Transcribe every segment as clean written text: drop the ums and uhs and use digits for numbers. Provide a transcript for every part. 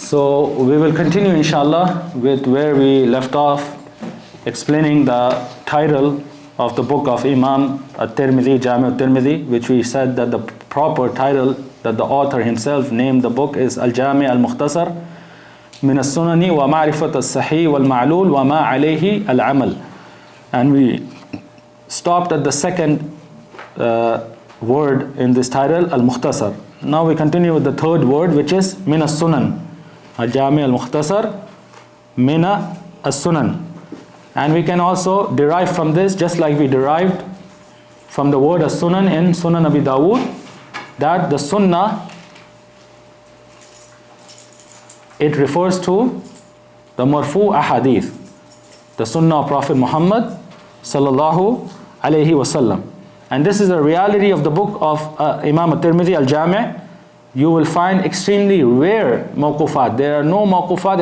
So we will continue inshallah with where we left off, explaining the title of the book of Imam at-Tirmidhi, Jami at-Tirmidhi, which we said that the proper title that the author himself named the book is al-Jami al-Mukhtasar min as-Sunani wa ma'rifat as-Sahih wal-Ma'lul wa ma alayhi al-Amal. And we stopped at the second word in this title, al-Mukhtasar. Now we continue with the third word, which is min as-Sunan. Al-Jami al-Mukhtasar min as-Sunan. And we can also derive from this, just like we derived from the word as-Sunan in Sunan Abi Dawud, that the Sunnah, it refers to the marfu ahadith, the Sunnah of Prophet Muhammad sallallahu alayhi wasallam. And this is a reality of the book of Imam at-Tirmidhi, al-Jami'. You will find extremely rare mawqufat. There are no mawqufat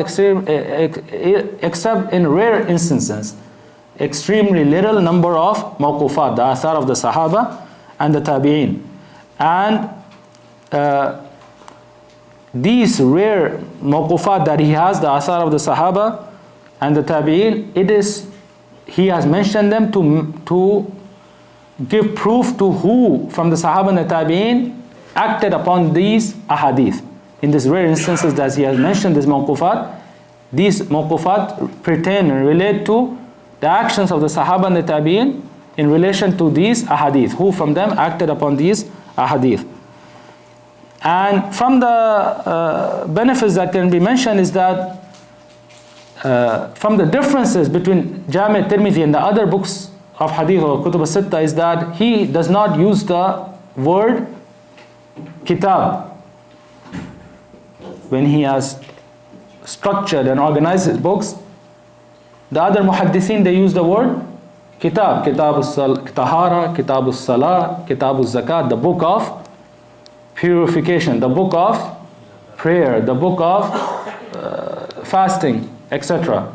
except in rare instances. Extremely little number of mawqufat, the athar of the Sahaba and the Tabi'een. And these rare mawqufat that he has, the athar of the Sahaba and the Tabi'een, he has mentioned them to give proof to who from the Sahaba and the Tabi'een acted upon these ahadith. In these rare instances that he has mentioned these mawqufat pertain and relate to the actions of the Sahaba and the Tabi'een in relation to these ahadith, who from them acted upon these ahadith. And from the benefits that can be mentioned is that from the differences between Jami at-Tirmidhi and the other books of hadith or kutub al-Sitta is that he does not use the word kitab when he has structured and organized his books. The other muhaddithin, they use the word kitab, kitab al-tahara, kitab al-salah, kitab al-zakat, the book of purification, the book of prayer, the book of fasting, etc.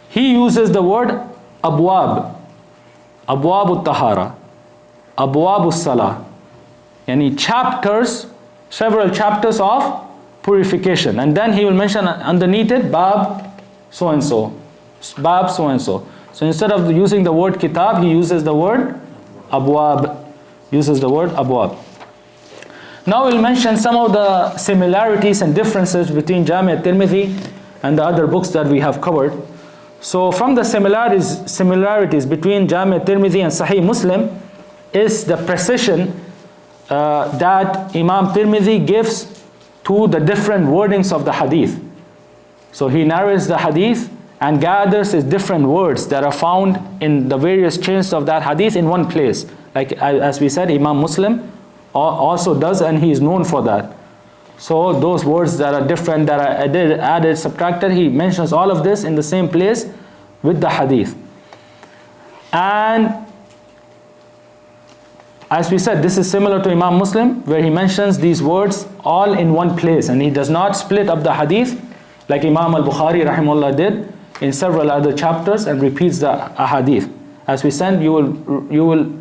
He uses the word abwab, abwab al-tahara, abwab al-salah, yani chapters, several chapters of purification. And then he will mention underneath it bab so and so, bab so and so. So instead of using the word kitab, he uses the word abwab, Now we'll mention some of the similarities and differences between Jami at-Tirmidhi and the other books that we have covered. So from the similarities between Jami at-Tirmidhi and Sahih Muslim is the precision that Imam Tirmidhi gives to the different wordings of the hadith. So he narrates the hadith and gathers his different words that are found in the various chains of that hadith in one place. Like as we said, Imam Muslim also does, and he is known for that. So those words that are different, that are added, subtracted, he mentions all of this in the same place with the hadith. And as we said, this is similar to Imam Muslim, where he mentions these words all in one place, and he does not split up the hadith like Imam al-Bukhari rahimahullah did in several other chapters and repeats the ahadith. As we said, you will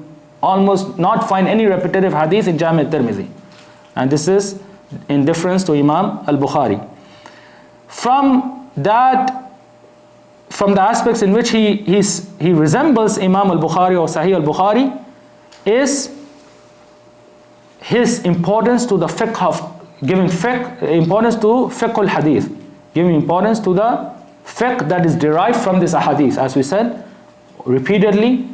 almost not find any repetitive hadith in Jami at-Tirmidhi, and this is in difference to Imam al-Bukhari. From the aspects in which he resembles Imam al-Bukhari or Sahih al-Bukhari is his importance to the fiqh of giving importance to fiqh al-hadith, giving importance to the fiqh that is derived from this ahadith. As we said repeatedly,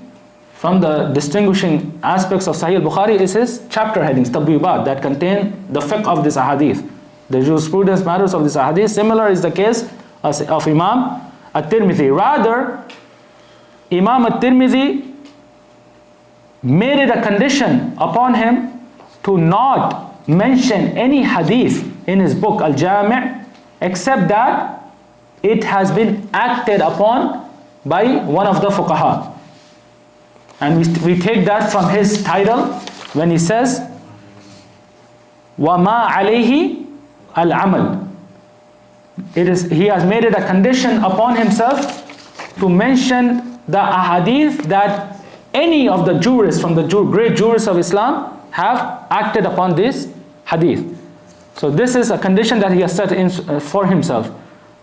from the distinguishing aspects of Sahih al-Bukhari is his chapter headings, tabwibat, that contain the fiqh of this ahadith, the jurisprudence matters of this ahadith. Similar is the case of Imam at-Tirmidhi. Rather, Imam at-Tirmidhi made it a condition upon him to not mention any hadith in his book al-Jami' except that it has been acted upon by one of the fuqaha. And we take that from his title when he says wa ma alayhi al-amal. He has made it a condition upon himself to mention the ahadith that any of the jurists from the great jurists of Islam have acted upon this hadith. So this is a condition that he has set in for himself.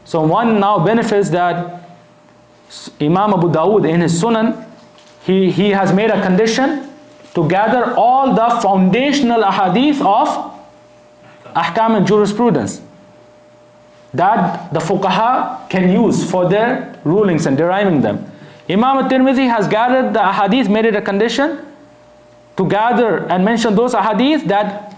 So one now benefits that Imam Abu Dawud in his Sunan, he has made a condition to gather all the foundational ahadith of ahkam and jurisprudence that the fuqaha can use for their rulings and deriving them. Imam at-Tirmidhi has gathered the ahadith, made it a condition to gather and mention those ahadith that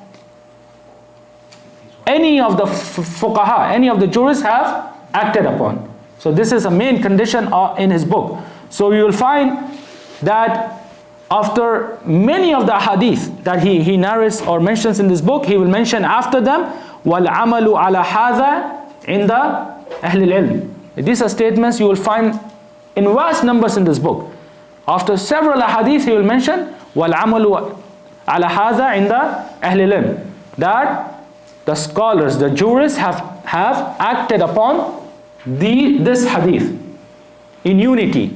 any of the fuqaha, any of the jurists have acted upon. So this is a main condition in his book. So you will find that after many of the ahadith that he narrates or mentions in this book, he will mention after them وَالْعَمَلُ عَلَى هَذَا عِنْدَ أَهْلِ الْعِلْمِ. These are statements you will find in vast numbers in this book. After several ahadith he will mention وَالْعَمَلُ عَلَى هَذَا عِنْدَ أَهْلِ الْعِلْمِ, that the scholars, the jurists have acted upon this hadith in unity.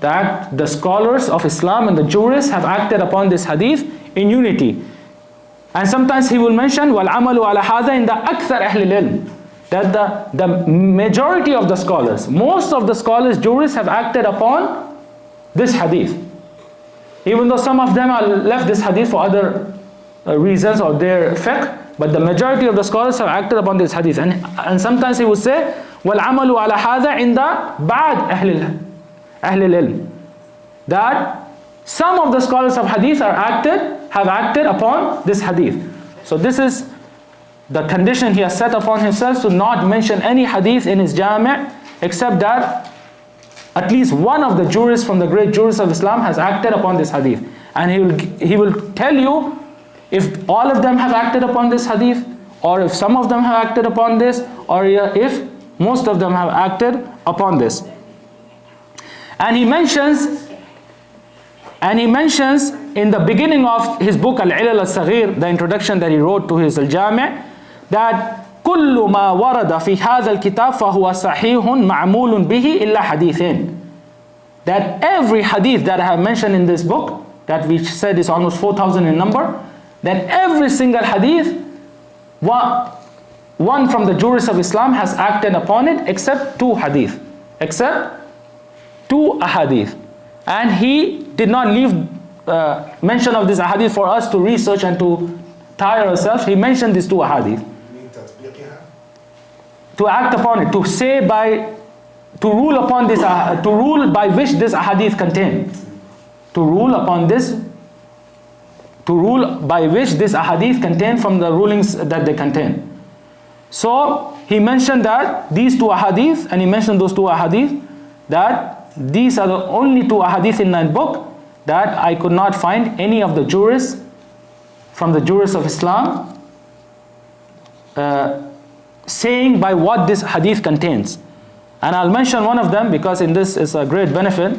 That the scholars of Islam and the jurists have acted upon this hadith in unity. And sometimes he will mention وَالْعَمَلُ عَلَى هَذَا عِنْدَ أَكْثَرِ أَهْلِ الْعِلْمِ, that the majority of the scholars, most of the scholars, jurists have acted upon this hadith. Even though some of them are left this hadith for other reasons or their fiqh, but the majority of the scholars have acted upon this hadith. And sometimes he will say وَالْعَمَلُ عَلَى هَذَا عِنْدَ بَعْدْ أَهْلِ الْعِلْمِ, that some of the scholars of hadith have acted upon this hadith. So this is the condition he has set upon himself, to not mention any hadith in his Jami' except that at least one of the jurists from the great jurists of Islam has acted upon this hadith. And he will tell you if all of them have acted upon this hadith, or if some of them have acted upon this, or if most of them have acted upon this. And he mentions in the beginning of his book Al-Ilal al-Saghir, the introduction that he wrote to his Jami', that كل ما ورد في هذا الكتاب فهو صحيح معمول به إلا حديثين. That every hadith that I have mentioned in this book, that we said is almost 4,000 in number, that every single hadith, one from the jurists of Islam has acted upon it except two hadith. Except two ahadith. And he did not leave mention of this ahadith for us to research and to tire ourselves. He mentioned these two ahadith. To act upon it, to say to rule upon this, to rule by which this ahadith contain. To rule by which this ahadith contain from the rulings that they contain. So he mentioned that these two ahadith, and he mentioned those two ahadith, that these are the only two ahadith in that book that I could not find any of the jurists from the jurists of Islam saying by what this hadith contains. And I'll mention one of them because in this is a great benefit.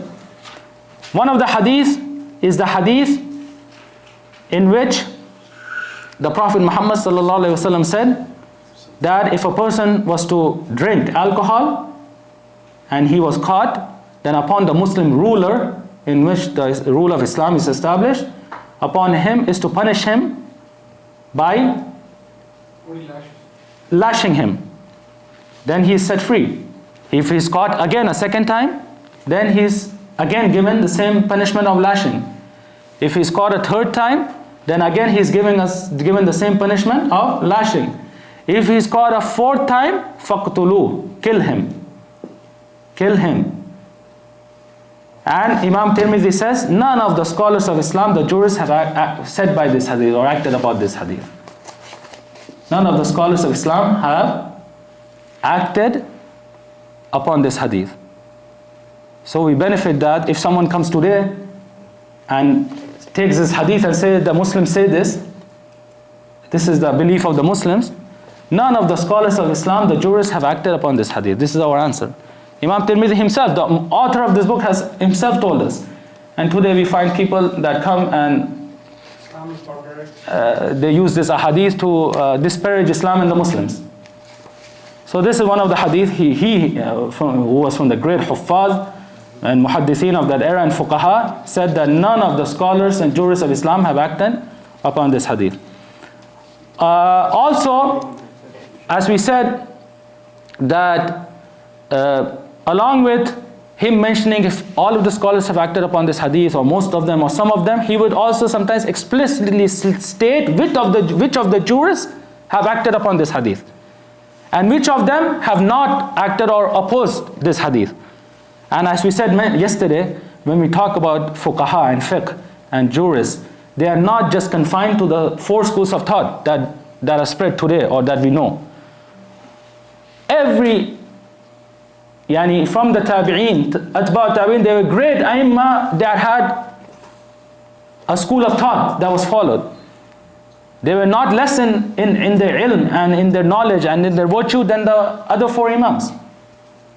One of the hadith is the hadith in which the Prophet Muhammad ﷺ said that if a person was to drink alcohol and he was caught, then upon the Muslim ruler in which the rule of Islam is established, upon him is to punish him by lashing him. Then he is set free. If he is caught again a second time, then he is again given the same punishment of lashing. If he is caught a third time, then again he is given the same punishment of lashing. If he is caught a fourth time, faqtulu, kill him. Kill him. And Imam Tirmidhi says, none of the scholars of Islam, the jurists, have said by this hadith or acted about this hadith. None of the scholars of Islam have acted upon this hadith. So we benefit that if someone comes today and takes this hadith and says the Muslims say this is the belief of the Muslims, none of the scholars of Islam, the jurists, have acted upon this hadith. This is our answer. Imam Tirmidhi himself, the author of this book, has himself told us. And today we find people that come and they use this hadith to disparage Islam and the Muslims. So this is one of the hadith who was from the great Huffaz and Muhaddithin of that era and Fuqaha, said that none of the scholars and jurists of Islam have acted upon this hadith. Also, as we said, that along with him mentioning if all of the scholars have acted upon this hadith, or most of them, or some of them, he would also sometimes explicitly state which of the jurists have acted upon this hadith, and which of them have not acted or opposed this hadith. And as we said yesterday, when we talk about fuqaha and fiqh and jurists, they are not just confined to the 4 schools of thought that are spread today or that we know. From the tabi'een, atba' tabi'een, they were great aimma that had a school of thought that was followed. They were not less in their ilm and in their knowledge and in their virtue than the other 4 imams.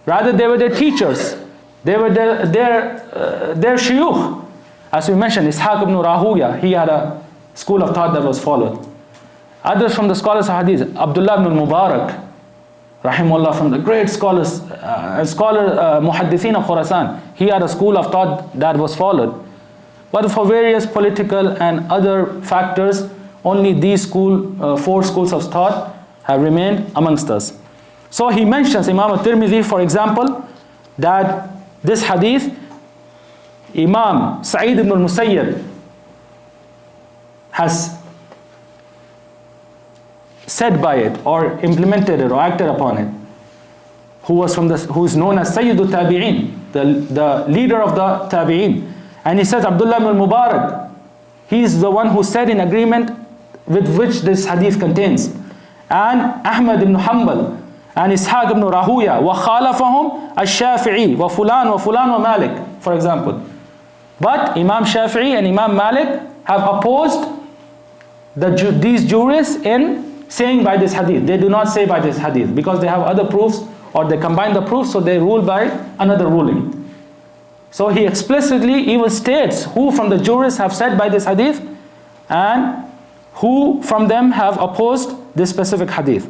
Rather, they were their teachers. They were their shuyukh. As we mentioned, Ishaq ibn Rahuya, he had a school of thought that was followed. Others from the scholars of hadith, Abdullah ibn Mubarak, rahimahullah, from the great scholars, muhaddithin of Khurasan, he had a school of thought that was followed. But for various political and other factors, only these 4 schools of thought have remained amongst us. So he mentions, Imam at-Tirmidhi, for example, that this hadith, Imam Sa'id ibn al-Musayyib has said by it, or implemented it, or acted upon it, who is known as Sayyidu Tabi'in, the leader of the Tabi'in. And he says, Abdullah ibn Mubarak, he is the one who said in agreement with which this hadith contains. And Ahmad ibn Hanbal, and Ishaq ibn Rahuya, wa khalafahum al-Shafi'i, wa fulan wa Malik, for example. But Imam Shafi'i and Imam Malik have opposed these jurists in saying by this hadith. They do not say by this hadith because they have other proofs, or they combine the proofs, so they rule by another ruling. So he explicitly even states who from the jurists have said by this hadith and who from them have opposed this specific hadith.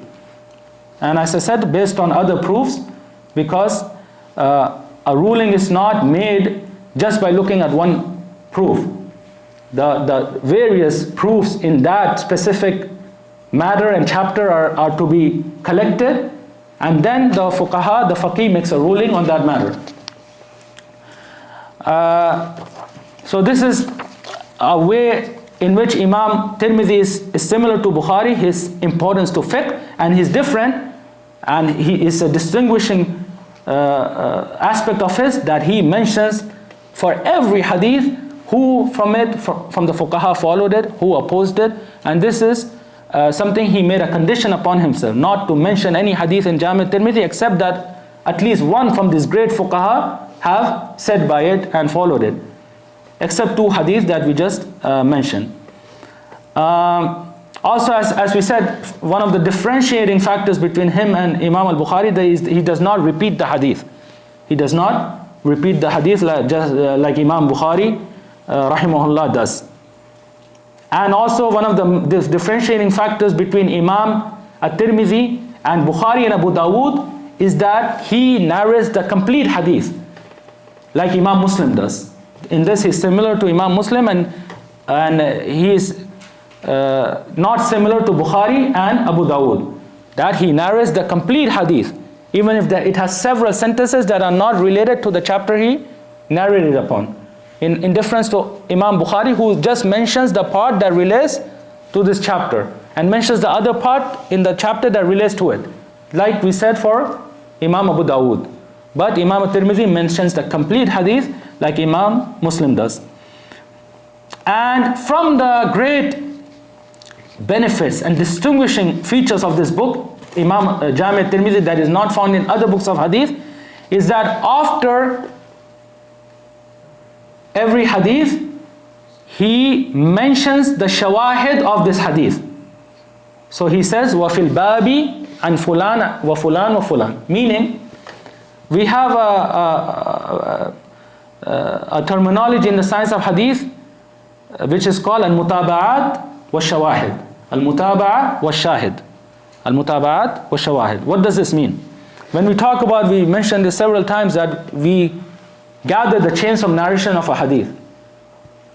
And as I said, based on other proofs, because a ruling is not made just by looking at one proof. The various proofs in that specific matter and chapter are to be collected, and then the fuqaha, the faqih, makes a ruling on that matter. So this is a way in which Imam Tirmidhi is similar to Bukhari, his importance to fiqh, and he's different, and he is a distinguishing aspect of his, that he mentions for every hadith who from the fuqaha followed it, who opposed it, and this is something he made a condition upon himself, not to mention any hadith in Jami al-Tirmidhi except that at least one from these great fuqaha have said by it and followed it, except 2 hadith that we just mentioned. Also, as we said, one of the differentiating factors between him and Imam al-Bukhari is he does not repeat the hadith. He does not repeat the hadith like Imam Bukhari rahimahullah does. And also one of the differentiating factors between Imam at-Tirmidhi and Bukhari and Abu Dawud is that he narrates the complete hadith like Imam Muslim does. In this he's similar to Imam Muslim, and he is not similar to Bukhari and Abu Dawud, that he narrates the complete hadith, even if it has several sentences that are not related to the chapter he narrated upon. In difference to Imam Bukhari, who just mentions the part that relates to this chapter and mentions the other part in the chapter that relates to it, like we said for Imam Abu Dawud. But Imam at-Tirmidhi mentions the complete hadith like Imam Muslim does. And from the great benefits and distinguishing features of this book, Imam Jami at-Tirmidhi, that is not found in other books of hadith, is that after every hadith, he mentions the shawahid of this hadith. So he says, وَفِي الْبَابِ عَنْ فُلَانَ وَفُلَانَ وَفُلَانَ, meaning we have a terminology in the science of hadith which is called al-mutaba'at wa-shawahid. Al-mutaba'a wa-shahid. Al-mutaba'at wa-shawahid. What does this mean? When we talk about, we mentioned this several times, that we gather the chains of narration of a hadith,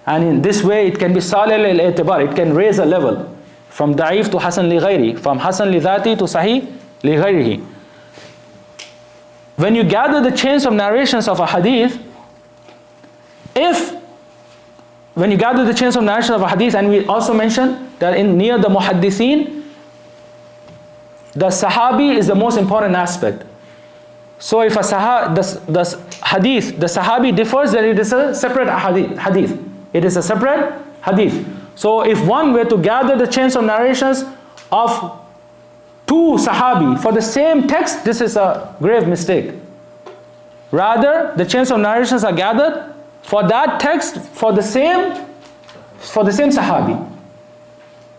and in this way it can be salih al-i'tibar, it can raise a level from da'if to hasan li ghayri, from hasan li dhati to sahih li ghayrihi. When you gather the chains of narrations of a hadith, when you gather the chains of narration of a hadith, and we also mentioned that near the muhaddithin, the sahabi is the most important aspect. So if the hadith, the sahabi differs, then it is a separate hadith. It is a separate hadith. So if one were to gather the chains of narrations of two sahabi for the same text, this is a grave mistake. Rather, the chains of narrations are gathered for that text for the same sahabi.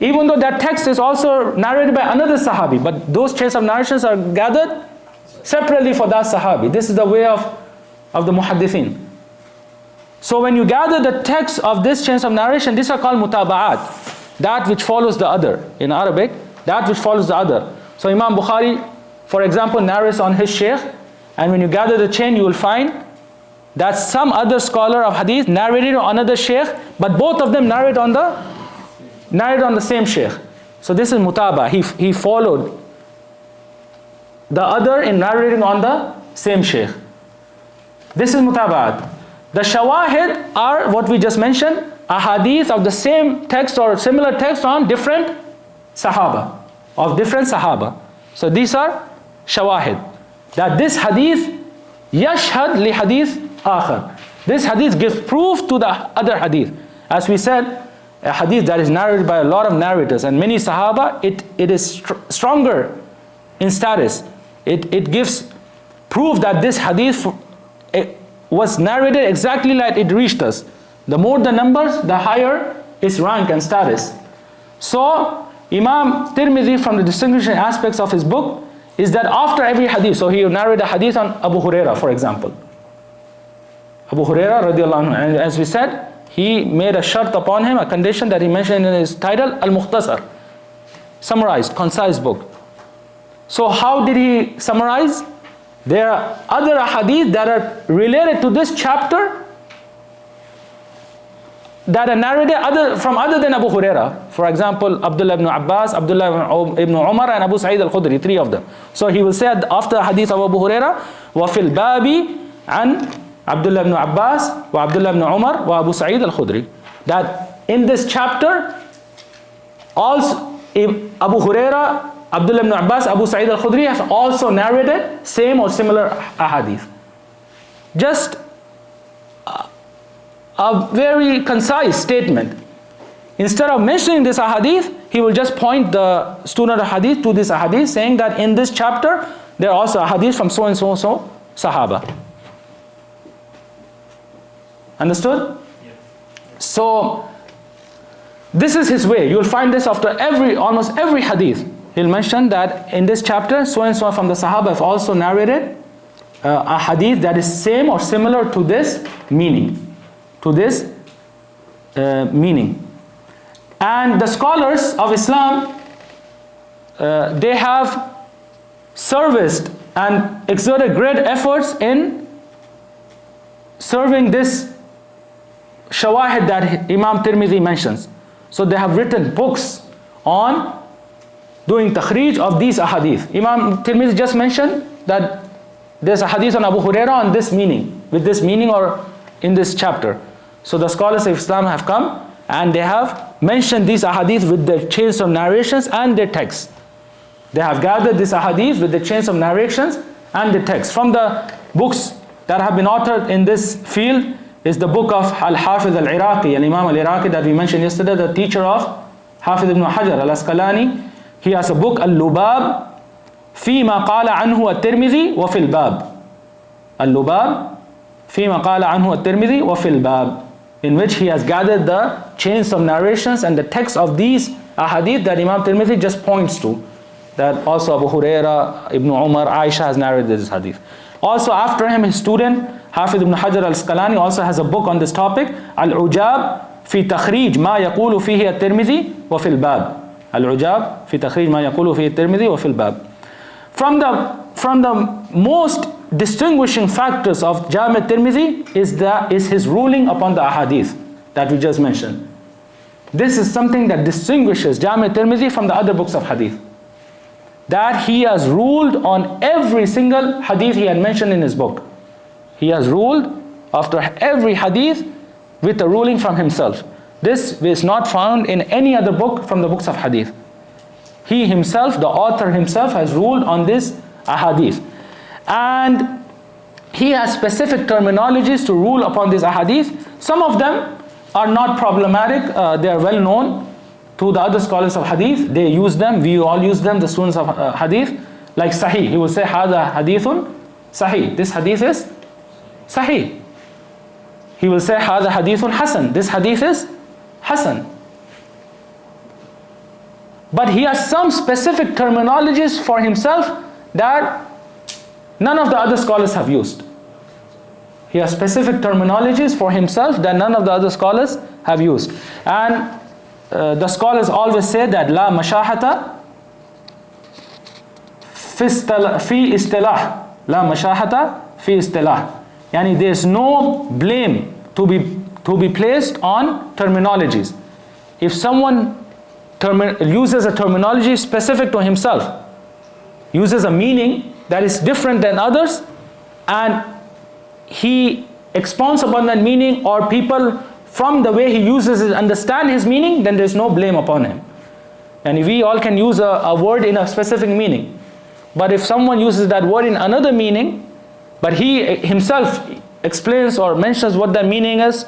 Even though that text is also narrated by another sahabi, but those chains of narrations are gathered separately for that sahabi. This is the way of the muhaddithin. So when you gather the text of this chains of narration, these are called mutaba'at, that which follows the other. In Arabic, that which follows the other. So Imam Bukhari, for example, narrates on his shaykh, and when you gather the chain, you will find that some other scholar of hadith narrated on another shaykh, but both of them narrate on the same shaykh. So this is mutaba. He followed the other in narrating on the same shaykh. This is mutaba'at. The shawahid are what we just mentioned, a hadith of the same text or similar text on different sahaba, of different sahaba. So these are shawahid. That this hadith yashhad li hadith akhar. This hadith gives proof to the other hadith. As we said, a hadith that is narrated by a lot of narrators and many sahaba, it is stronger in status. It gives proof that this hadith was narrated exactly like it reached us. The more the numbers, the higher its rank and status. So Imam Tirmidhi, from the distinguishing aspects of his book, is that after every hadith, so he narrated a hadith on Abu Huraira, for example. Abu Huraira radiallahu anhu, and as we said, he made a shart upon him, a condition that he mentioned in his title, Al-Mukhtasar, summarized, concise book. So how did he summarize? There are other hadith that are related to this chapter that are narrated from other than Abu Huraira. For example, Abdullah ibn Abbas, Abdullah ibn Umar, and Abu Sa'id al-Khudri, three of them. So he will say after hadith of Abu Huraira, وَفِي الْبَابِ عَنْ Abdullah ibn Abbas, wa Abdullah ibn Umar, wa Abu Sa'id al-Khudri. That in this chapter, also Abu Huraira, Abdullah ibn Abbas, Abu Sa'id al-Khudri have also narrated same or similar ahadith. Just a very concise statement. Instead of mentioning this ahadith, he will just point the student of hadith to this ahadith, saying that in this chapter, there are also ahadith from so and so sahaba. Understood? Yeah. So this is his way. You will find this after almost every hadith. He'll mention that in this chapter, so and so from the Sahaba have also narrated a hadith that is same or similar to this meaning. And the scholars of Islam, they have serviced and exerted great efforts in serving this shawahid that Imam Tirmidhi mentions. So they have written books on doing takhrij of these ahadith. Imam Tirmidhi just mentioned that there's a hadith on Abu Huraira on this meaning, with this meaning or in this chapter. So the scholars of Islam have come and they have mentioned these ahadith with their chains of narrations and their texts. They have gathered this ahadith with the chains of narrations and the text. From the books that have been authored in this field is the book of Al-Hafiz al-Iraqi, Al-Imam al-Iraqi that we mentioned yesterday, the teacher of Hafiz ibn Hajar al-Asqalani. He has a book, Al-Lubab, فيما قال عنه الترمذي وفي الباب. Al-Lubab, فيما قال عنه الترمذي وفي الباب, in which he has gathered the chains of narrations and the text of these ahadith that Imam Tirmidhi just points to. That also Abu Huraira, Ibn Umar, Aisha has narrated this hadith. Also after him, his student, Hafiz ibn Hajar al-Asqalani, also has a book on this topic, Al-Ujab في تخريج ما يقول فيه الترمذي وفي الباب. Al-Ujab في تخريج ما يقول فيه الترمذي وفي الباب. From the most distinguishing factors of Jami' Tirmidhi is his ruling upon the ahadith that we just mentioned. this is something that distinguishes Jami al-Tirmidhi from the other books of hadith. That he has ruled on every single hadith he had mentioned in his book. He has ruled after every hadith with a ruling from himself. This is not found in any other book from the books of hadith. He himself, the author himself, has ruled on this ahadith. And he has specific terminologies to rule upon these ahadith. Some of them are not problematic, they are well known to the other scholars of hadith. They use them, we all use them, the students of hadith. Like sahih, he will say, Hada hadithun sahih. This hadith is sahih. He will say, Hada hadithun hasan. This hadith is hasan. But he has some specific terminologies for himself that none of the other scholars have used. He has specific terminologies for himself that none of the other scholars have used. And the scholars always say that La mashahata fi istilah. La mashahata fi istilah. Yani there is no blame to be placed on terminologies. If someone uses a terminology specific to himself, uses a meaning that is different than others, and he expounds upon that meaning, or people from the way he uses it understand his meaning, then there is no blame upon him. And we all can use a word in a specific meaning. But if someone uses that word in another meaning, but he himself explains or mentions what that meaning is,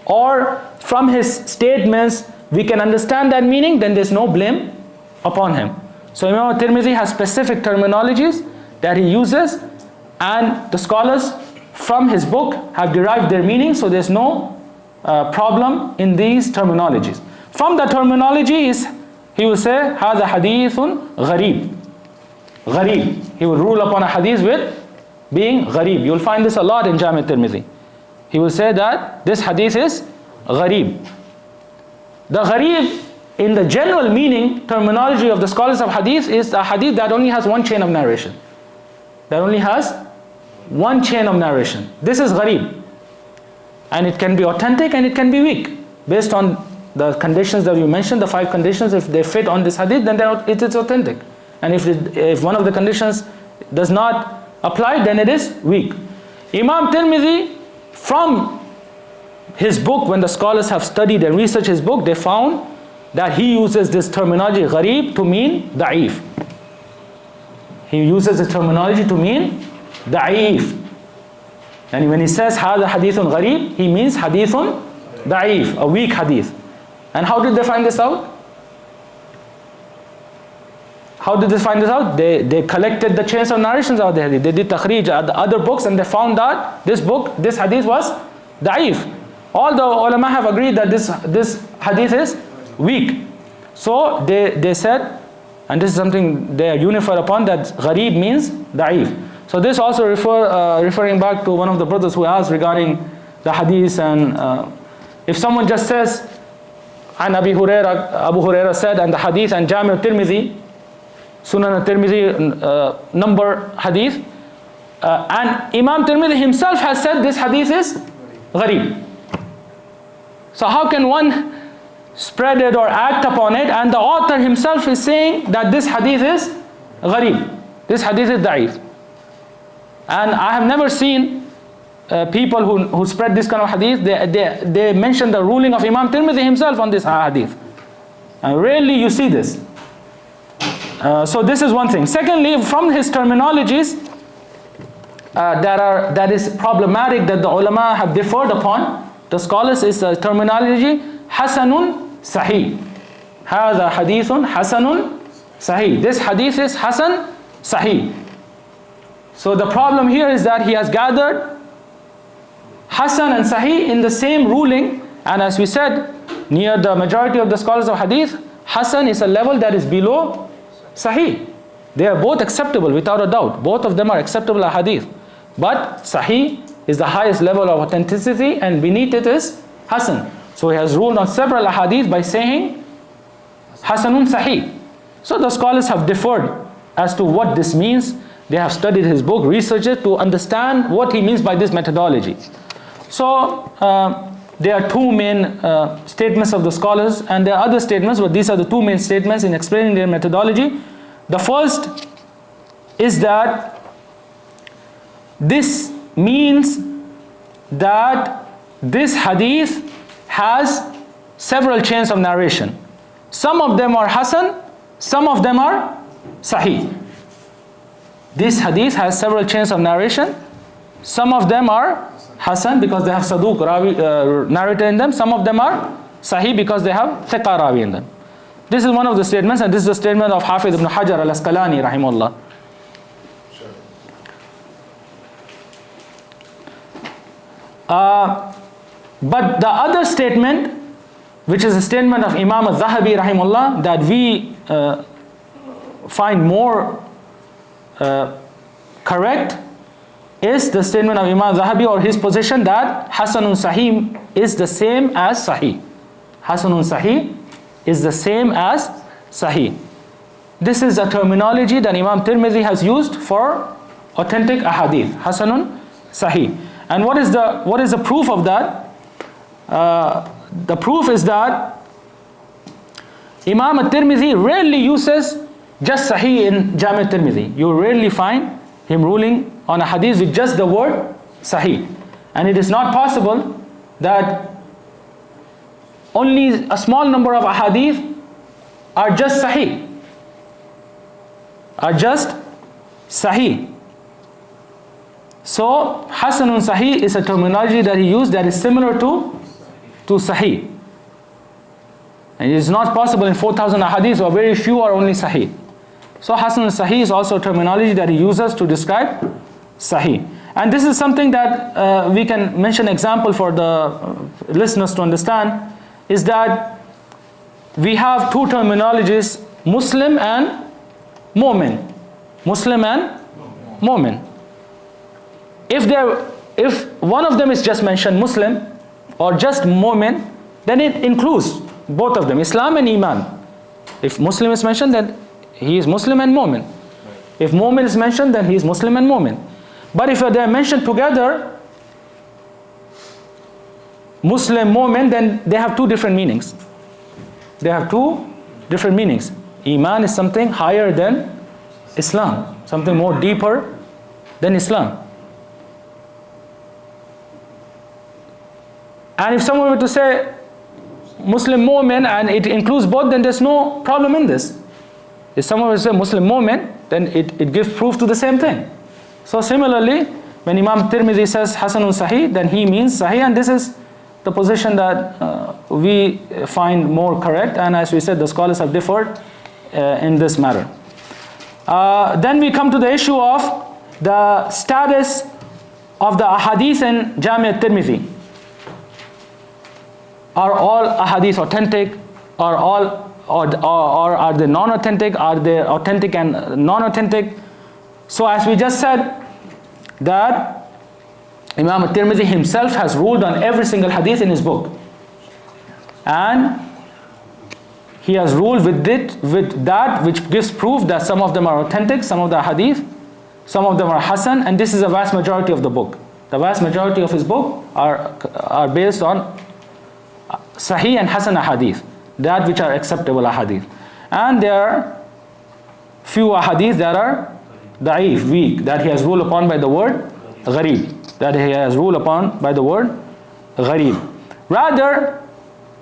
or from his statements we can understand that meaning, then there's no blame upon him. So Imam al-Tirmidhi has specific terminologies that he uses, and the scholars from his book have derived their meaning, so there's no problem in these terminologies. From the terminology is, he will say, هذا حديث غريب. غريب. He will rule upon a hadith with being غريب. You will find this a lot in Jami al-Tirmidhi. He will say that this hadith is غريب. The gharib, in the general meaning, terminology of the scholars of hadith, is a hadith that only has one chain of narration. That only has one chain of narration. This is gharib. And it can be authentic and it can be weak. Based on the conditions that you mentioned, the 5 conditions, if they fit on this hadith, then it is authentic. And if one of the conditions does not apply, then it is weak. Imam Tirmidhi, from his book, when the scholars have studied and researched his book, they found that he uses this terminology gharib to mean da'if. He uses the terminology to mean da'if. And when he says hada hadithun gharib, he means hadithun da'if, a weak hadith. And how did they find this out? How did they find this out? They collected the chains of narrations of the hadith. They did takhrij at the other books, and they found that this hadith was da'if. All the ulama have agreed that this hadith is weak. So they said, and this is something they are unified upon, that gharib means da'if. So this also referring back to one of the brothers who asked regarding the hadith, and if someone just says, and Abu Huraira said, and the hadith, and Jami al-Tirmidhi, Sunan al-Tirmidhi number hadith, and Imam Tirmidhi himself has said this hadith is gharib. So how can one spread it or act upon it, and the author himself is saying that this hadith is gharib, this hadith is da'if? And I have never seen people who spread this kind of hadith, they mention the ruling of Imam Tirmidhi himself on this hadith. And rarely you see this. So this is one thing. Secondly, from his terminologies that is problematic, that the ulama have differed upon, the scholars, is the terminology hasanun sahih. Hada hadithun hasanun sahih. This hadith is hasan sahih. So the problem here is that he has gathered hasan and sahih in the same ruling, and as we said, near the majority of the scholars of hadith, hasan is a level that is below sahih. They are both acceptable without a doubt. Both of them are acceptable hadith. But sahih is the highest level of authenticity, and beneath it is hasan. So he has ruled on several hadith by saying hasanun sahih. So the scholars have differed as to what this means. They have studied his book, researched it to understand what he means by this methodology. So there are two main statements of the scholars, and there are other statements, but these are the two main statements in explaining their methodology. The first is that this means that this hadith has several chains of narration. Some of them are Hasan, some of them are Sahih. This hadith has several chains of narration. Some of them are Hasan because they have Saduq Rawi narrator in them. Some of them are Sahih because they have Thiqa Rawi in them. This is one of the statements, and this is the statement of Hafiz ibn Hajar al-Asqalani rahimahullah. But the other statement, which is a statement of Imam al-Zahabi rahimahullah, that we find more correct, is the statement of Imam al-Zahabi, or his position, that Hasanun Sahih is the same as Sahih. Hasanun Sahih is the same as Sahih. This is a terminology that Imam Tirmidhi has used for authentic ahadith. Hasanun Sahih. And what is the proof of that? The proof is that Imam al-Tirmidhi rarely uses just Sahih in Jami al-Tirmidhi. You rarely find him ruling on a hadith with just the word Sahih. And it is not possible that only a small number of ahadith are just Sahih. Are just Sahih. So Hasanun Sahih is a terminology that he used that is similar to Sahih. And it is not possible in 4,000 ahadith, or very few are only Sahih. So Hasan Sahih is also a terminology that he uses to describe Sahih. And this is something that we can mention example for the listeners to understand, is that we have two terminologies, Muslim and Mu'min. Muslim and Mu'min. If one of them is just mentioned, Muslim, or just Mu'min, then it includes both of them, Islam and Iman. If Muslim is mentioned, then he is Muslim and Mu'min. If Mu'min is mentioned, then he is Muslim and Mu'min. But if they are mentioned together, Muslim, Mu'min, then they have two different meanings. They have two different meanings. Iman is something higher than Islam, something more deeper than Islam. And if someone were to say Muslim Mu'min and it includes both, then there's no problem in this. If someone were to say Muslim Mu'min, then it gives proof to the same thing. So similarly, when Imam Tirmidhi says Hasanun Sahih, then he means Sahih, and this is the position that we find more correct, and as we said, the scholars have differed in this matter. Then we come to the issue of the status of the ahadith in Jami at-Tirmidhi. Are all ahadith authentic? Or are they non-authentic? Are they authentic and non-authentic? So as we just said, that Imam al-Tirmidhi himself has ruled on every single hadith in his book. And he has ruled with that which gives proof that some of them are authentic, some of the hadith, some of them are Hasan, and this is a vast majority of the book. The vast majority of his book are based on Sahih and Hasan ahadith, that which are acceptable ahadith. And there are few ahadith that are da'if, weak, that he has ruled upon by the word gharib. That he has ruled upon by the word gharib. Rather,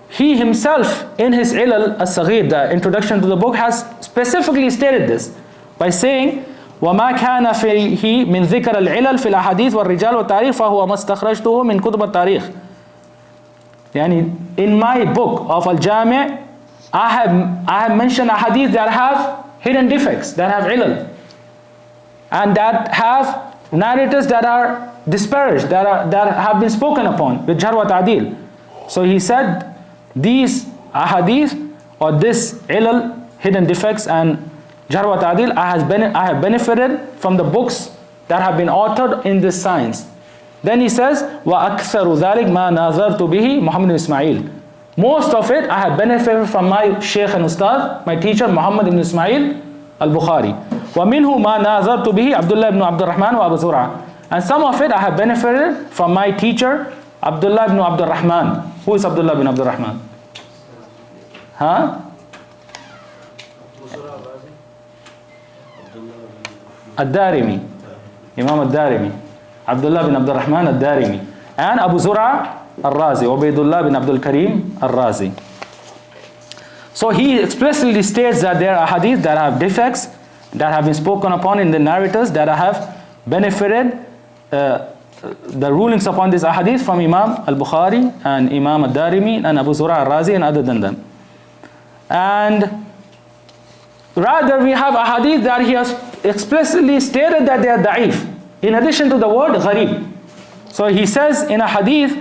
he himself in his ilal as-saghir, the introduction to the book, has specifically stated this by saying, وَمَا كَانَ فِيهِ مِنْ ذِكْرَ الْعِلَلِ فِي الْأَحَادِيثِ وَالرِّجَالِ وَالتَّارِيخِ فَهُوَ مَا اسْتَخْرَجْتُهُ مِنْ كُتُبِ التَّارِيخِ. Yani, in my book of al-Jami', I have mentioned ahadith that have hidden defects, that have ilal, and that have narrators that are disparaged, that have been spoken upon with jar wa ta'dil. So he said, these ahadith, or this ilal, hidden defects and jar wa ta'dil, I have benefited from the books that have been authored in this science. Then he says, وَأَكْثَرُ ذَلِكَ مَا نَاظَرْتُ بِهِ Muhammad ibn Ismail. Most of it I have benefited from my Shaykh and Ustad, my teacher Muhammad ibn Ismail al-Bukhari. وَمِنْهُ مَا نَاظَرْتُ بِهِ Abdullah ibn Abdul Rahman wa Abu Zur'a. And some of it I have benefited from my teacher Abdullah ibn Abdul Rahman Who is Abdullah bin Abdul Rahman? Huh? Ad-Darimi. Imam Ad-Darimi. Abdullah bin Abdul Rahman Ad-Darimi. And Abu Zur'a al-Razi. Ubaidullah bin Abdul Karim al-Razi. So he explicitly states that there are hadith that have defects, that have been spoken upon in the narrators, that have benefited the rulings upon this ahadith from Imam al-Bukhari and Imam al-Darimi and Abu Zur'a al-Razi and other than them. And rather we have ahadith that he has explicitly stated that they are da'if, in addition to the word gharib. So he says in a hadith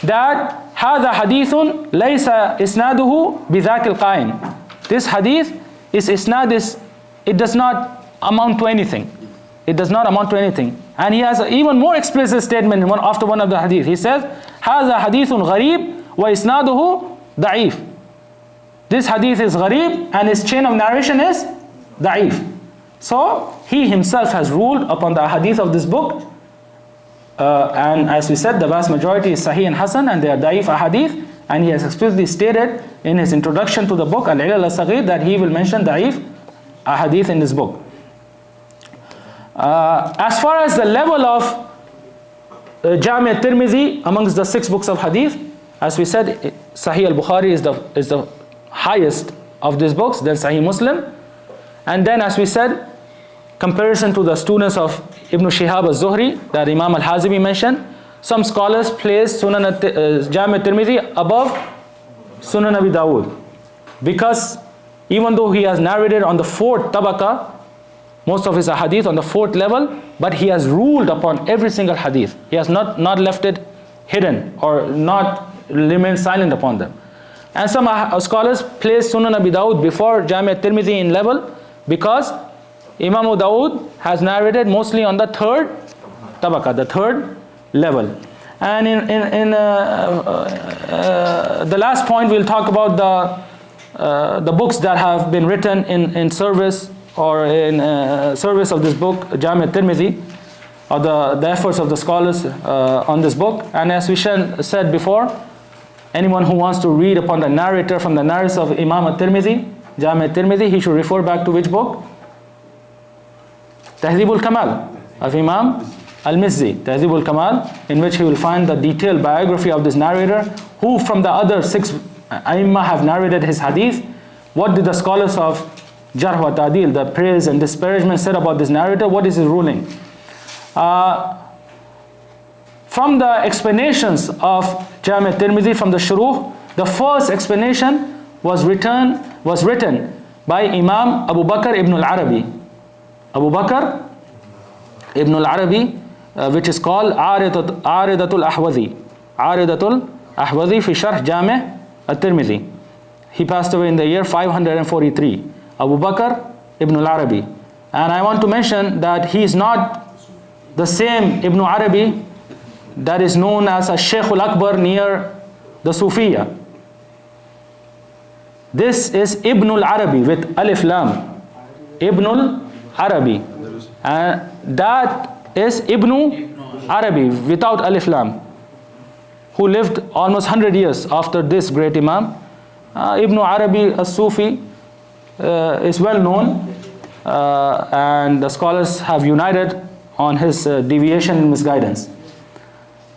that هذا حديث ليس إسناده بذاك القائم. This hadith is isnad, it does not amount to anything. It does not amount to anything. And he has an even more explicit statement after one of the hadith. He says هذا حديث غريب وإسناده ضعيف. This hadith is gharib and his chain of narration is da'if. So he himself has ruled upon the hadith of this book. And as we said, the vast majority is Sahih and Hasan, and they are da'if ahadith. And he has explicitly stated in his introduction to the book, Al-Ilal al-Saghir, that he will mention da'if ahadith in this book. As far as the level of Jami at-Tirmidhi amongst the 6 books of hadith, as we said, Sahih al-Bukhari is the highest of these books, then Sahih Muslim. And then as we said, comparison to the students of Ibn Shihab al-Zuhri that Imam al-Hazimi mentioned, some scholars place Jami at-Tirmidhi above Sunan Abi Dawud, because even though he has narrated on the 4th tabaka, most of his hadith on the 4th level, but he has ruled upon every single hadith. He has not left it hidden or not remained silent upon them. And some scholars place Sunan Abi Dawud before Jami at-Tirmidhi in level, because Imam Dawud has narrated mostly on the 3rd tabaka, the 3rd level. And in the last point, we'll talk about the books that have been written in service or in service of this book, Jami at-Tirmidhi, or the efforts of the scholars on this book. And as we said before, anyone who wants to read upon the narrator from the narrators of Imam at-Tirmidhi, Jami at-Tirmidhi, he should refer back to which book? Tahdhib al-Kamal of Imam al-Mizzi, Tahdhib al-Kamal, in which he will find the detailed biography of this narrator, who from the other 6 A'immah have narrated his hadith. What did the scholars of Jarh wa Ta'dil, the praise and disparagement, said about this narrator? What is his ruling? From the explanations of Jami at-Tirmidhi, from the Shuruh, the first explanation was written by Imam Abu Bakr ibn al-Arabi. Abu Bakr ibn al-Arabi, which is called Aridatul Ahwazi. Aridatul Ahwazi fi Sharh Jami at-Tirmidhi. He passed away in the year 543. Abu Bakr ibn al-Arabi. And I want to mention that he is not the same Ibn Arabi that is known as a Shaykh al-Akbar near the Sufiya. This is Ibn al-Arabi with Alif Lam. Ibn al-Arabi. And that is Ibn Arabi without Alif Lam, who lived almost 100 years after this great Imam. Ibn Arabi as-Sufi is well known, and the scholars have united on his deviation and misguidance.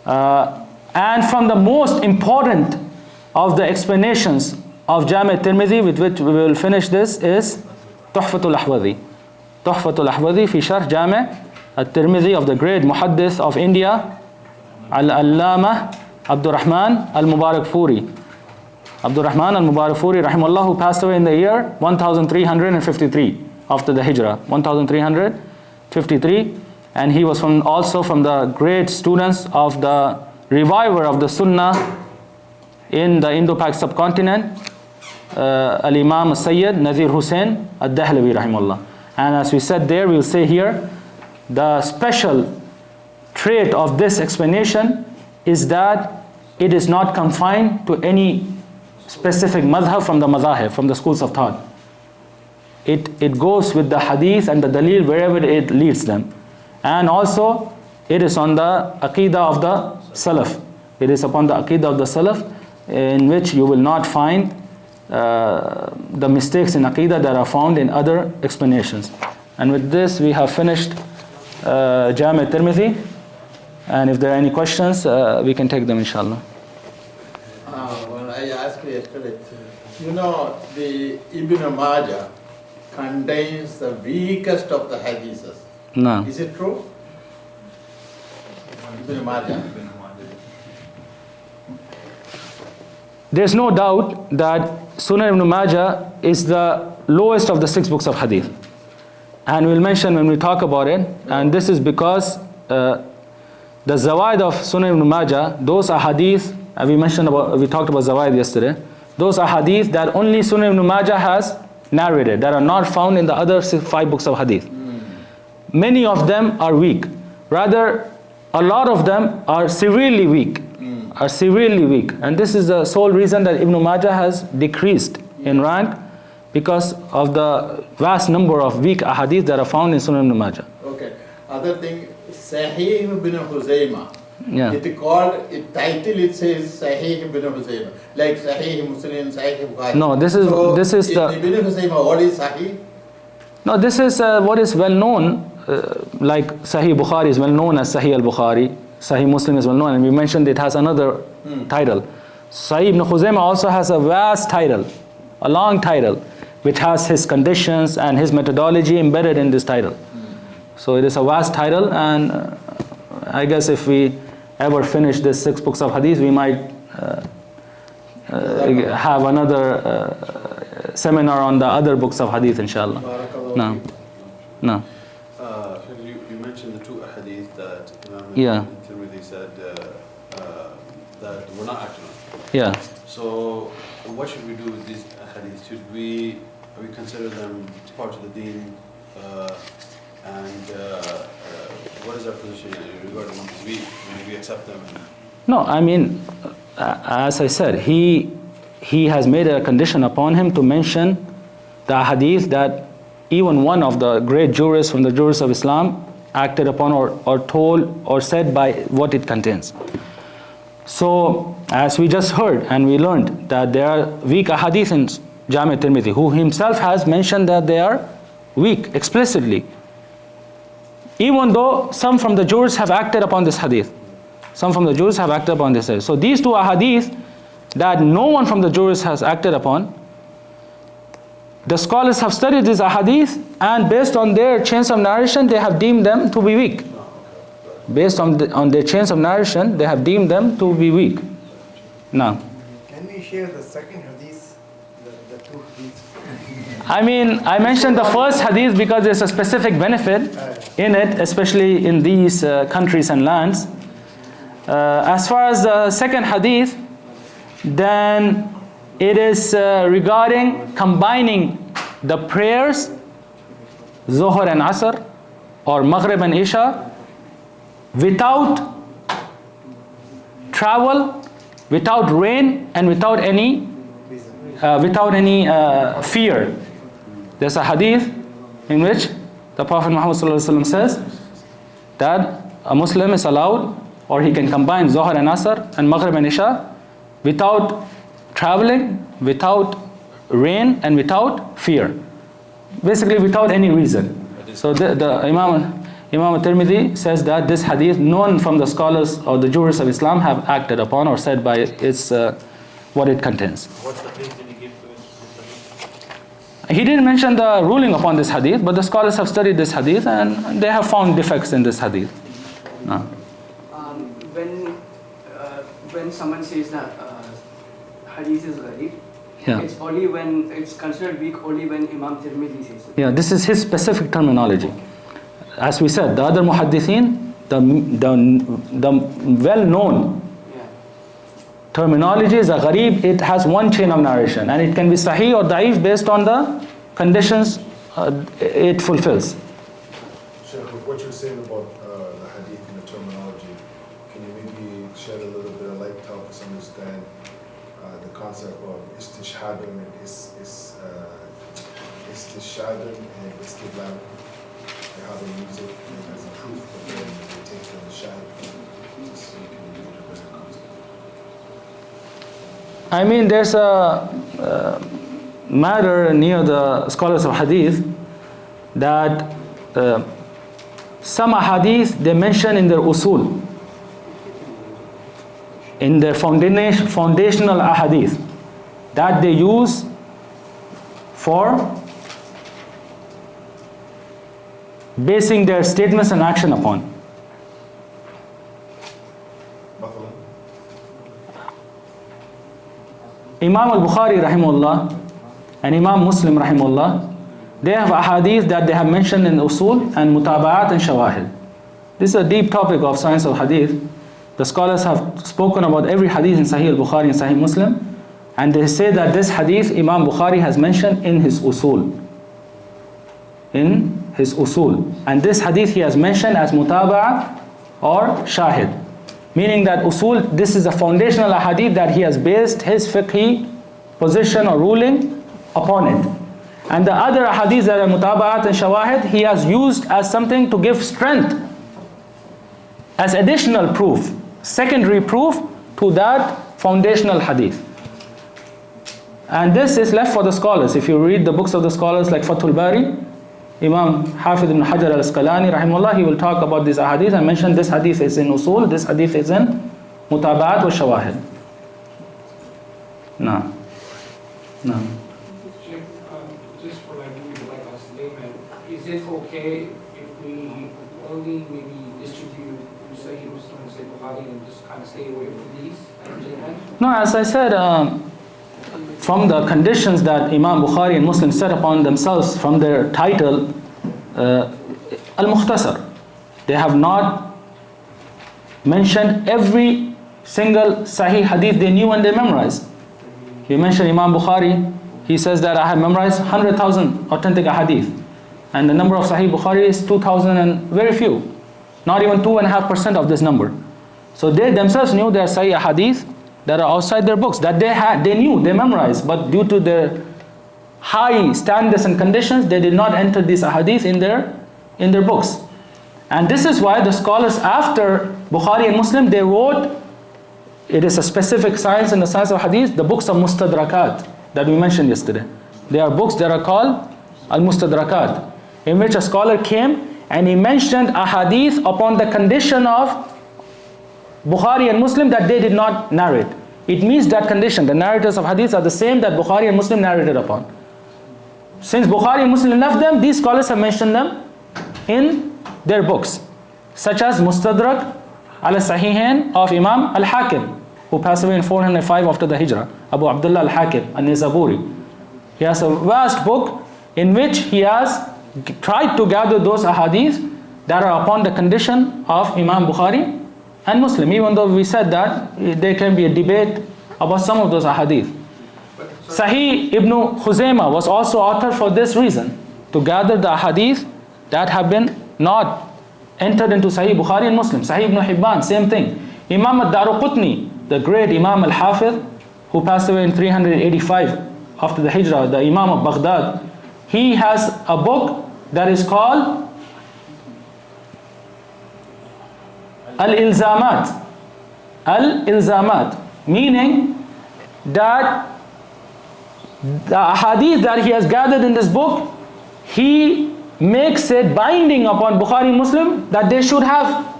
And from the most important of the explanations of Jami at-Tirmidhi, with which we will finish this, is Tuhfatul Ahwazi. Tuhfatul Ahwazi fi Sharh Jami at-Tirmidhi of the great Muhaddith of India, Al-Allama Abdurrahman al-Mubarak Furi. Abdurrahman al-Mubarak Furi, rahimahullah, who passed away in the year 1353 after the Hijrah, 1353. And he was also from the great students of the reviver of the Sunnah in the Indo-Pak subcontinent, Al-Imam Sayyid Nazir Hussain al-Dahlawi, rahimahullah. And as we said there, we will say here, the special trait of this explanation is that it is not confined to any specific madhab from the mazahib, from the schools of thought. It goes with the hadith and the dalil wherever it leads them. And also, it is on the aqidah of the salaf. It is upon the Aqidah of the Salaf, in which you will not find the mistakes in Aqidah that are found in other explanations. And with this, we have finished Jami at-Tirmidhi. And if there are any questions, we can take them, inshallah. Well, I asked you yesterday, you know, the Ibn Majah contains the weakest of the hadiths. No. Is it true? Ibn Majah. There's no doubt that Sunan Ibn Majah is the lowest of the 6 books of hadith. And we'll mention when we talk about it. And this is because the Zawaid of Sunan Ibn Majah, those are hadith, we talked about Zawaid yesterday. Those are hadith that only Sunan Ibn Majah has narrated, that are not found in the other 5 books of hadith. Many of them are weak. Rather, a lot of them are severely weak. And this is the sole reason that Ibn Majah has decreased in rank, because of the vast number of weak ahadith that are found in Sunan Ibn Majah. Okay. Other thing, Sahih Ibn Huzaymah. Yeah. It called, it title it says Sahih Ibn Huzaymah. Like Sahih Muslim, Sahih Bukhari. No, this is the Ibn Huzaymah, what is Sahih? No, this is what is well known, like Sahih Bukhari is well known as Sahih al-Bukhari, Sahih Muslim is well known, and we mentioned it has another title. Sahih Ibn Khuzaymah also has a vast title, a long title, which has his conditions and his methodology embedded in this title. So it is a vast title, and I guess if we ever finish this 6 books of hadith, we might have another seminar on the other books of hadith, inshallah. No. You mentioned the 2 hadith that Yeah. Tirmidhi said that were not acted on. Yeah. So what should we do with these hadith? Should we consider them part of the deen? And what is our position regarding these? We accept them? No, I mean, as I said, he has made a condition upon him to mention the hadith that even one of the great jurists from the jurists of Islam acted upon or told or said by what it contains. So, as we just heard and we learned that there are weak ahadith in Jami at-Tirmidhi, who himself has mentioned that they are weak explicitly, even though some from the jurists have acted upon this hadith. Some from the jurists have acted upon this hadith. So these 2 ahadith that no one from the jurists has acted upon, the scholars have studied these ahadith, and based on their chains of narration, they have deemed them to be weak. Based on their chains of narration, they have deemed them to be weak. Now, can we share the second hadith, the 2 hadiths? I mean, I mentioned the first hadith because there's a specific benefit in it, especially in these countries and lands. As far as the second hadith, then it is regarding combining the prayers, Zuhr and Asr, or Maghrib and Isha, without travel, without rain, and without any fear. There's a hadith in which the Prophet Muhammad ﷺ says that a Muslim is allowed, or he can combine Zuhr and Asr and Maghrib and Isha without traveling, without rain, and without fear. Basically without any reason. So the Imam at-Tirmidhi says that this hadith, none from the scholars or the jurists of Islam have acted upon or said by its what it contains. What's the hint did he give to it? He didn't mention the ruling upon this hadith, but the scholars have studied this hadith and they have found defects in this hadith. No. When someone says that hadith is gharib, Yeah. it's only when it's considered weak only when Imam Tirmidhi says it. Yeah, this is his specific terminology. As we said, the other muhaddithin, the well-known terminology is a gharib. It has one chain of narration, and it can be sahih or da'if based on the conditions it fulfills. Sheikh, what you're saying about the hadith and the terminology, can you maybe shed a little bit of light to help us understand the concept of istishhadun and istishhadun and istidlal, and how they use it as a proof, but then they take the shahid, just so you can get a better concept. I mean, there's a matter near the scholars of hadith that some hadith they mention in their usul, in their foundational ahadith, that they use for basing their statements and action upon. Imam al-Bukhari rahimahullah and Imam Muslim rahimahullah, they have ahadith that they have mentioned in usul and mutaba'at and shawahid. This is a deep topic of science of hadith. The scholars have spoken about every hadith in Sahih al-Bukhari and Sahih Muslim, and they say that this hadith Imam Bukhari has mentioned in his usul. In his usul. And this hadith he has mentioned as mutaba'at or shahid. Meaning that usul, this is a foundational hadith that he has based his fiqhi position or ruling upon it. And the other hadiths that are mutaba'at and shawahid, he has used as something to give strength, as additional proof, secondary proof to that foundational hadith. And this is left for the scholars. If you read the books of the scholars like Fathul Bari, Imam Hafidh ibn Hajar al-Asqalani rahimahullah, he will talk about this hadith and mention this hadith is in usul, this hadith is in mutaba'at wa shawahid. No. Just for like a statement, is it okay if we only maybe distribute Sahih Muslim and Sahih Bukhari and just kind of stay away from these? No, as I said, from the conditions that Imam Bukhari and Muslim set upon themselves from their title, Al-Mukhtasar, they have not mentioned every single Sahih hadith they knew and they memorized. He mentioned Imam Bukhari, he says that I have memorized 100,000 authentic hadith, and the number of Sahih Bukhari is 2,000 and very few, not even 2.5% of this number. So they themselves knew their Sahih hadith that are outside their books, that they knew, they memorized, but due to their high standards and conditions, they did not enter these hadith in their books. And this is why the scholars after Bukhari and Muslim, they wrote, it is a specific science in the science of hadith, the books of mustadrakat that we mentioned yesterday. They are books that are called al-mustadrakat, in which a scholar came and he mentioned a hadith upon the condition of Bukhari and Muslim that they did not narrate. It means that condition, the narrators of hadith are the same that Bukhari and Muslim narrated upon. Since Bukhari and Muslim left them, these scholars have mentioned them in their books, such as Mustadrak al-Sahihain of Imam al-Hakim, who passed away in 405 after the Hijrah, Abu Abdullah al-Hakim al-Nizaburi. He has a vast book in which he has tried to gather those ahadith that are upon the condition of Imam Bukhari and Muslim, even though we said that there can be a debate about some of those ahadith. Sahih Ibn Khuzaymah was also authored for this reason, to gather the ahadith that have been not entered into Sahih Bukhari and Muslim. Sahih Ibn Hibban, same thing. Imam al-Daruqutni, the great Imam al-Hafidh, who passed away in 385 after the Hijrah, the Imam of Baghdad, he has a book that is called Al-Ilzamat. Al-Ilzamat, meaning that the ahadith that he has gathered in this book, he makes it binding upon Bukhari and Muslim that they should have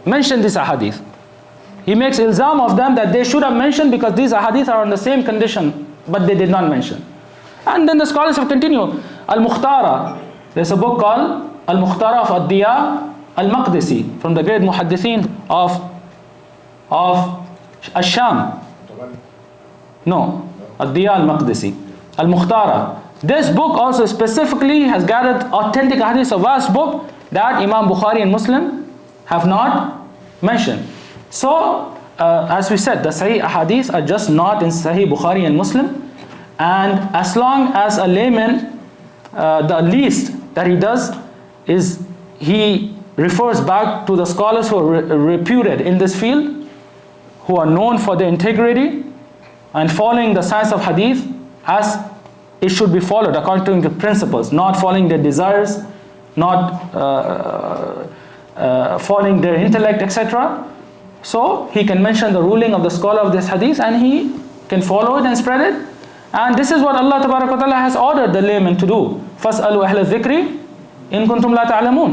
mentioned this ahadith. He makes ilzam of them that they should have mentioned because these ahadith are on the same condition, but they did not mention. And then the scholars have continued. Al-Mukhtara, there's a book called Al-Mukhtara of ad-Diya al-Maqdisi, from the great muhaddithin of Ash-Sham. No, ad-Diya al-Maqdisi. Al-Mukhtara. This book also specifically has gathered authentic hadith, a vast book that Imam Bukhari and Muslim have not mentioned. So, as we said, the Sahih hadith are just not in Sahih Bukhari and Muslim. And as long as a layman, the least that he does is he refers back to the scholars who are reputed in this field, who are known for their integrity and following the science of hadith as it should be followed according to principles, not following their desires, not following their intellect, etc. So he can mention the ruling of the scholar of this hadith and he can follow it and spread it. And this is what Allah Tabaraka wa Ta'ala has ordered the laymen to do. فَاسْأَلُوا أَهْلَ الذِّكْرِ إِن كُنْتُمْ لَا تَعْلَمُونَ.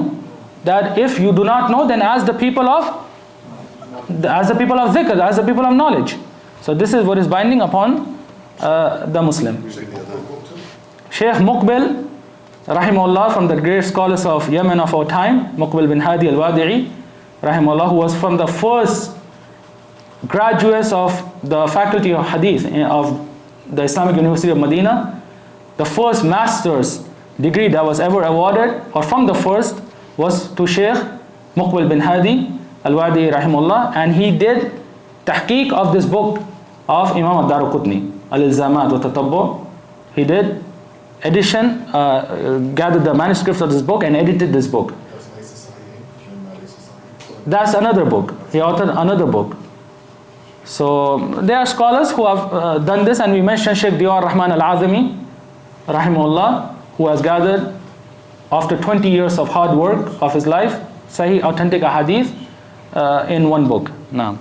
That if you do not know, then ask the people of dhikr, ask the people of knowledge. So this is what is binding upon the Muslim. Shaykh Muqbil, rahimahullah, from the great scholars of Yemen of our time, Muqbil bin Hadi al-Wadi'i, rahimahullah, who was from the first graduates of the faculty of Hadith of the Islamic University of Medina. The first master's degree that was ever awarded, or from the first, was to Shaykh Muqbil bin Hadi al-Wadi'i rahimahullah, and he did tahqiq of this book of Imam ad-Daraqutni, al-Ilzamat wa Tatabbu. He did edition, gathered the manuscripts of this book and edited this book. That's another book. He authored another book. So there are scholars who have done this, and we mentioned Shaykh Diyar Rahman al-Azami rahimahullah, who has gathered, after 20 years of hard work of his life, Sahih authentic Ahadith in one book. Now.